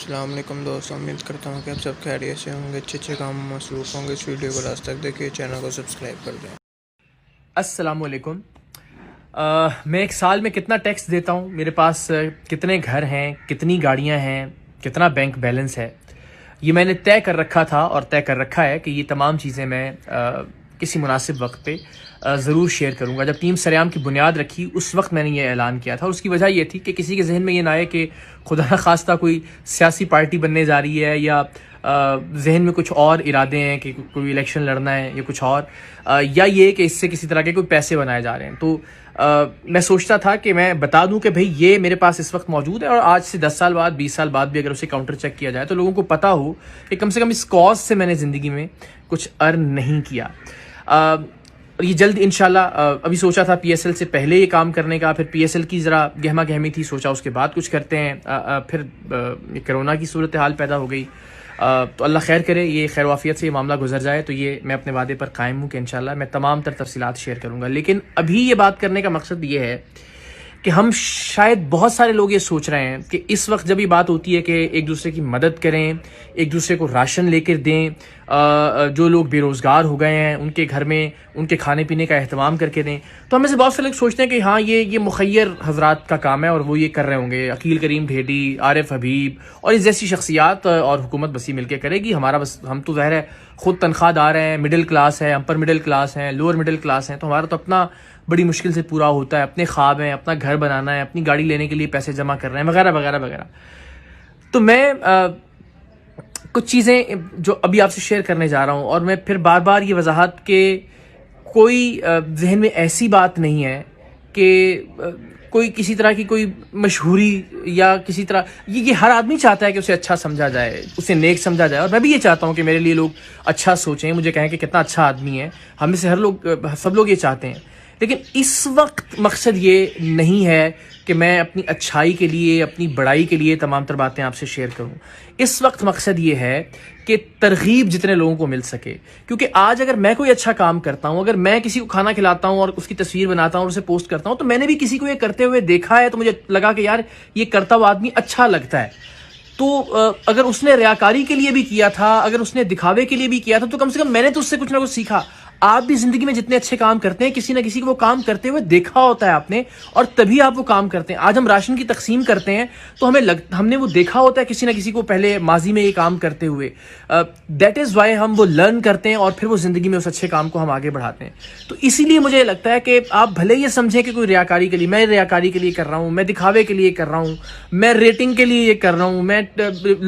अस्सलाम वालेकुम दोस्तों, उम्मीद करता हूँ कि आप सब खैरियत से होंगे, अच्छे कामों में मसरूफ़ होंगे। इस वीडियो को लास्ट तक देखिए, चैनल को सब्सक्राइब कर दें। अस्सलामुअलैकुम। मैं एक साल में कितना टैक्स देता हूँ, मेरे पास कितने घर हैं, कितनी गाड़ियाँ हैं, कितना बैंक बैलेंस है, ये मैंने तय कर रखा था और तय कर रखा है कि ये तमाम चीज़ें मैं किसी मुनासिब वक्त पे ज़रूर शेयर करूँगा। जब टीम सरेआम की बुनियाद रखी उस वक्त मैंने ये ऐलान किया था और उसकी वजह ये थी कि किसी के जहन में ये ना आए कि खुदा न खास्ता कोई सियासी पार्टी बनने जा रही है या जहन में कुछ और इरादे हैं कि कोई इलेक्शन लड़ना है या कुछ और, या ये कि इससे किसी तरह के कोई पैसे बनाए जा रहे हैं। तो मैं सोचता था कि मैं बता दूं कि भाई ये मेरे पास इस वक्त मौजूद है और आज से 10 साल बाद 20 साल बाद भी अगर उसे काउंटर चेक किया जाए तो लोगों को पता हो कि कम से कम इस कॉज से मैंने ज़िंदगी में कुछ अर्न नहीं किया। और ये जल्द इंशाल्लाह, अभी सोचा था पीएसएल से पहले ये काम करने का, फिर पीएसएल की ज़रा गहमा गहमी थी, सोचा उसके बाद कुछ करते हैं, फिर कोरोना की सूरत हाल पैदा हो गई। तो अल्लाह खैर करे, ये खैर वाफियत से ये मामला गुजर जाए। तो ये मैं अपने वादे पर कायम हूँ कि इंशाल्लाह मैं तमाम तर तफसीलात शेयर करूँगा। लेकिन अभी ये बात करने का मकसद ये है कि हम शायद बहुत सारे लोग ये सोच रहे हैं कि इस वक्त जब ये बात होती है कि एक दूसरे की मदद करें, एक दूसरे को राशन लेकर दें, जो लोग बेरोज़गार हो गए हैं उनके घर में उनके खाने पीने का अहतमाम करके दें, तो हमें से बहुत से लोग सोचते हैं कि हाँ ये मुखय्यर हजरात का काम है और वो ये कर रहे होंगे, अकील करीम ढेडी, आरिफ हबीब और इस जैसी शख्सियात और हुकूमत बसी मिलकर करेगी। हमारा बस, हम तो ज़ाहिर है खुद तनख्वाहदार हैं, मिडिल क्लास है, अपर मिडिल क्लास हैं, लोअर मिडिल क्लास हैं, तो हमारा तो अपना बड़ी मुश्किल से पूरा होता है, अपने ख्वाब हैं, अपना घर बनाना है, अपनी गाड़ी लेने के लिए पैसे जमा कर रहे हैं, वगैरह वगैरह वगैरह। तो मैं कुछ चीज़ें जो अभी आपसे शेयर करने जा रहा हूँ, और मैं फिर बार बार ये वजाहत के कोई जहन में ऐसी बात नहीं है कि कोई किसी तरह की कोई मशहूरी या किसी तरह, ये हर आदमी चाहता है कि उसे अच्छा समझा जाए, उसे नेक समझा जाए, और मैं भी ये चाहता हूँ कि मेरे लिए लोग अच्छा सोचें, मुझे कहें कि कितना अच्छा आदमी है। हम में से हर लोग, सब लोग ये चाहते हैं। लेकिन इस वक्त मकसद ये नहीं है कि मैं अपनी अच्छाई के लिए, अपनी बड़ाई के लिए तमाम तर बातें आपसे शेयर करूं। इस वक्त मकसद ये है कि तरगीब जितने लोगों को मिल सके, क्योंकि आज अगर मैं कोई अच्छा काम करता हूं, अगर मैं किसी को खाना खिलाता हूं और उसकी तस्वीर बनाता हूं और उसे पोस्ट करता हूं, तो मैंने भी किसी को ये करते हुए देखा है, तो मुझे लगा कि यार ये करता हुआ आदमी अच्छा लगता है। तो अगर उसने रियाकारी के लिए भी किया था, अगर उसने दिखावे के लिए भी किया था, तो कम से कम मैंने तो उससे कुछ ना कुछ सीखा। आप भी जिंदगी में जितने अच्छे काम करते हैं, किसी ना किसी को वो काम करते हुए देखा होता है आपने, और तभी आप वो काम करते हैं। आज हम राशन की तकसीम करते हैं तो हमने वो देखा होता है किसी ना किसी को पहले माजी में ये काम करते हुए। दैट इज वाई हम वो लर्न करते हैं और फिर वो जिंदगी में उस अच्छे काम को हम आगे बढ़ाते हैं। तो इसीलिए मुझे लगता है कि आप भले ये समझें कि कोई रियाकारी के लिए, मैं रियाकारी के लिए कर रहा हूं, मैं दिखावे के लिए कर रहा हूं, मैं रेटिंग के लिए ये कर रहा हूं, मैं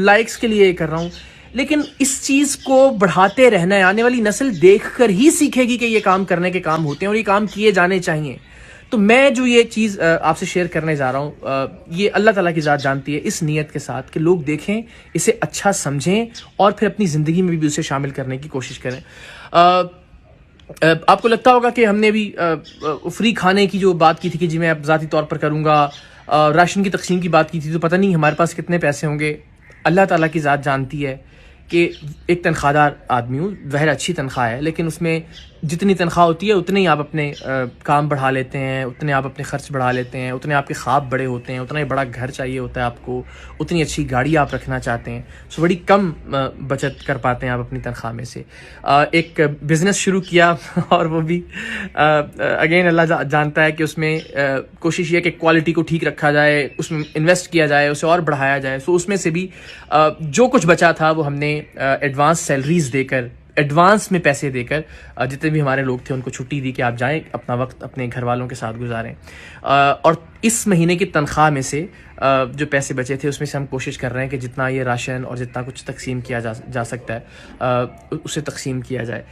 लाइक्स के लिए ये कर रहा हूं, लेकिन इस चीज को बढ़ाते रहना है। आने वाली नस्ल देखकर ही सीखेगी कि ये काम करने के काम होते हैं और ये काम किए जाने चाहिए। तो मैं जो ये चीज़ आपसे शेयर करने जा रहा हूँ, ये अल्लाह ताला की ज़ात जानती है, इस नीयत के साथ कि लोग देखें, इसे अच्छा समझें और फिर अपनी ज़िंदगी में भी उसे शामिल करने की कोशिश करें। आपको लगता होगा कि हमने भी फ्री खाने की जो बात की थी कि जी मैं अब ज़ाती तौर पर करूँगा, राशन की तकसीम की बात की थी, तो पता नहीं हमारे पास कितने पैसे होंगे। अल्लाह ताला की ज़ात जानती है कि एक तनख्वाहदार आदमी हूँ, ज़ाहिर अच्छी तनख्वाह है, लेकिन उसमें जितनी तनख्वाह होती है उतने ही आप अपने काम बढ़ा लेते हैं, उतने आप अपने खर्च बढ़ा लेते हैं, उतने आपके ख्वाब बड़े होते हैं, उतना ही बड़ा घर चाहिए होता है आपको, उतनी अच्छी गाड़ी आप रखना चाहते हैं, सो बड़ी कम बचत कर पाते हैं आप अपनी तनख्वाह में से। एक बिज़नेस शुरू किया और वो भी अगेन अल्लाह जानता है कि उसमें कोशिश ये कि क्वालिटी को ठीक रखा जाए, उसमें इन्वेस्ट किया जाए, उसे और बढ़ाया जाए। सो उसमें से भी जो कुछ बचा था वो हमने एडवांस सैलरीज देकर, एडवांस में पैसे देकर जितने भी हमारे लोग थे उनको छुट्टी दी कि आप जाएं, अपना वक्त अपने घर वालों के साथ गुजारें। और इस महीने की तनख्वाह में से जो पैसे बचे थे उसमें से हम कोशिश कर रहे हैं कि जितना ये राशन और जितना कुछ तकसीम किया जा सकता है उसे तकसीम किया जाए।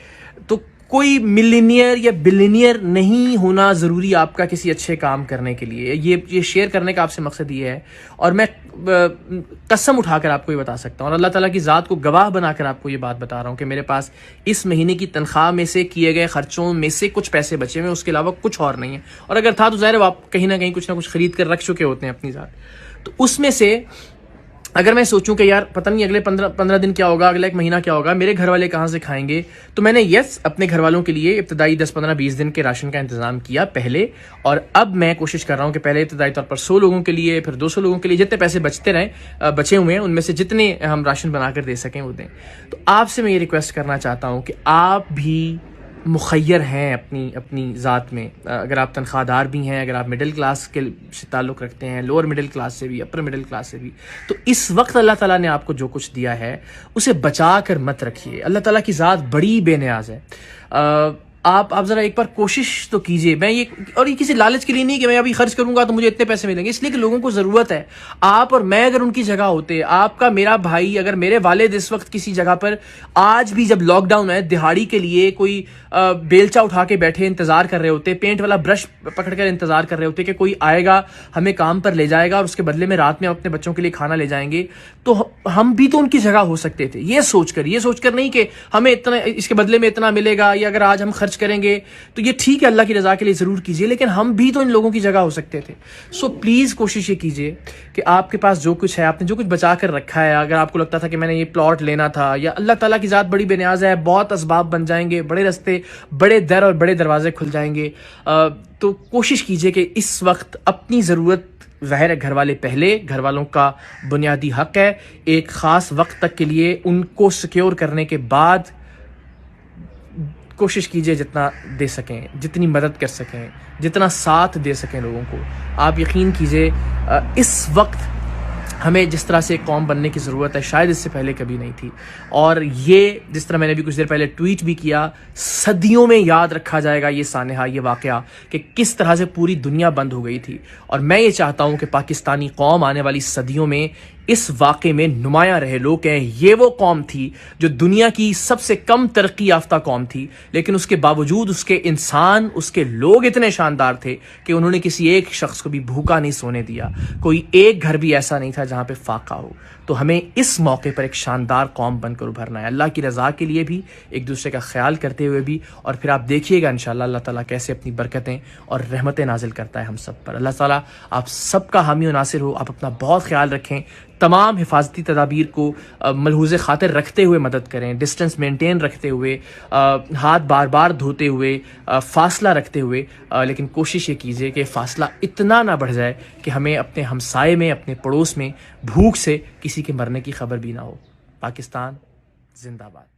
तो कोई मिलीनियर या बिलीनियर नहीं होना ज़रूरी आपका किसी अच्छे काम करने के लिए। ये शेयर करने का आपसे मकसद ये है, और मैं कसम उठाकर आपको ये बता सकता हूँ और अल्लाह ताला की ज़ात को गवाह बनाकर आपको ये बात बता रहा हूँ कि मेरे पास इस महीने की तनख्वाह में से किए गए खर्चों में से कुछ पैसे बचे हुए, उसके अलावा कुछ और नहीं है। और अगर था तो ज़ाहिर है आप कहीं ना कहीं कुछ ना कुछ ख़रीद कर रख चुके होते हैं अपनी ज़ात। तो उसमें से अगर मैं सोचूं कि यार पता नहीं अगले 15 दिन क्या होगा, अगला एक महीना क्या होगा, मेरे घर वाले कहाँ से खाएंगे, तो मैंने अपने घर वालों के लिए इब्तदाई 10-15-20 दिन के राशन का इंतजाम किया पहले, और अब मैं कोशिश कर रहा हूँ कि पहले इब्तदाई तौर पर 100 लोगों के लिए, फिर 200 लोगों के लिए, जितने पैसे बचे हुए हैं उनमें से जितने हम राशन बनाकर दे सकें वो दें। तो आपसे मैं ये रिक्वेस्ट करना चाहता हूँ कि आप भी मुखय्यर हैं अपनी ज़ात में। अगर आप तनख्वाहदार भी हैं, अगर आप मिडिल क्लास के से ताल्लुक़ रखते हैं, लोअर मिडिल क्लास से भी, अपर मिडिल क्लास से भी, तो इस वक्त अल्लाह ताला ने आपको जो कुछ दिया है उसे बचा कर मत रखिए। अल्लाह ताला की ज़ात बड़ी बेनियाज है। आप ज़रा एक बार कोशिश तो कीजिए। मैं ये किसी लालच के लिए नहीं कि मैं अभी खर्च करूंगा तो मुझे इतने पैसे मिलेंगे, इसलिए कि लोगों को ज़रूरत है। आप और मैं अगर उनकी जगह होते, आपका मेरा भाई, अगर मेरे वालिद इस वक्त किसी जगह पर आज भी जब लॉकडाउन है दिहाड़ी के लिए कोई बेलचा उठा के बैठे इंतज़ार कर रहे होते, पेंट वाला ब्रश पकड़कर इंतज़ार कर रहे होते कि कोई आएगा हमें काम पर ले जाएगा और उसके बदले में रात में अपने बच्चों के लिए खाना ले जाएंगे, तो हम भी तो उनकी जगह हो सकते थे। ये सोचकर नहीं कि हमें इतना इसके बदले में इतना मिलेगा, या अगर आज हम खर्च करेंगे तो ये ठीक है, अल्लाह की रजा के लिए जरूर कीजिए, लेकिन हम भी तो इन लोगों की जगह हो सकते थे। सो प्लीज कोशिश ये कीजिए कि आपके पास जो कुछ है, आपने जो कुछ बचा कर रखा है, अगर आपको लगता था कि मैंने ये प्लॉट लेना था, या अल्लाह ताला की ज़ात बड़ी बेनियाज है, बहुत असबाब बन जाएंगे, बड़े रास्ते, बड़े दर और बड़े दरवाजे खुल जाएंगे, तो कोशिश कीजिए कि इस वक्त अपनी ज़रूरत, ज़ाहिर है घर वाले पहले, घर वालों का बुनियादी हक है, एक ख़ास वक्त तक के लिए उनको सिक्योर करने के बाद कोशिश कीजिए जितना दे सकें, जितनी मदद कर सकें, जितना साथ दे सकें लोगों को। आप यकीन कीजिए इस वक्त हमें जिस तरह से एक कौम बनने की ज़रूरत है शायद इससे पहले कभी नहीं थी। और ये जिस तरह मैंने भी कुछ देर पहले ट्वीट भी किया, सदियों में याद रखा जाएगा ये सानहा, ये वाक़या कि किस तरह से पूरी दुनिया बंद हो गई थी। और मैं ये चाहता हूँ कि पाकिस्तानी कौम आने वाली सदियों में इस वाक़े में नुमायां रहे। लोग कहें ये वो कौम थी जो दुनिया की सबसे कम तरक्की याफ्ता कौम थी, लेकिन उसके बावजूद उसके इंसान, उसके लोग इतने शानदार थे कि उन्होंने किसी एक शख्स को भी भूखा नहीं सोने दिया। कोई एक घर भी ऐसा नहीं था जहाँ पे फाका हो। तो हमें इस मौके पर एक शानदार कौम बनकर उभरना है, अल्लाह की रज़ा के लिए भी, एक दूसरे का ख्याल करते हुए भी। और फिर आप देखिएगा इंशाअल्लाह अल्लाह ताला कैसे अपनी बरकतें और रहमतें नाजिल करता है हम सब पर। अल्लाह ताला आप सबका हामी और नासिर हो। आप अपना बहुत ख्याल रखें, तमाम हिफाजती तदाबीर को मलहूज़ ख़ातिर रखते हुए मदद करें, डिस्टेंस मेंटेन रखते हुए, हाथ बार बार धोते हुए, फ़ासला रखते हुए, लेकिन कोशिश ये कीजिए कि फ़ासला इतना ना बढ़ जाए कि हमें अपने हमसाए में, अपने पड़ोस में भूख से किसी के मरने की खबर भी ना हो। पाकिस्तान जिंदाबाद।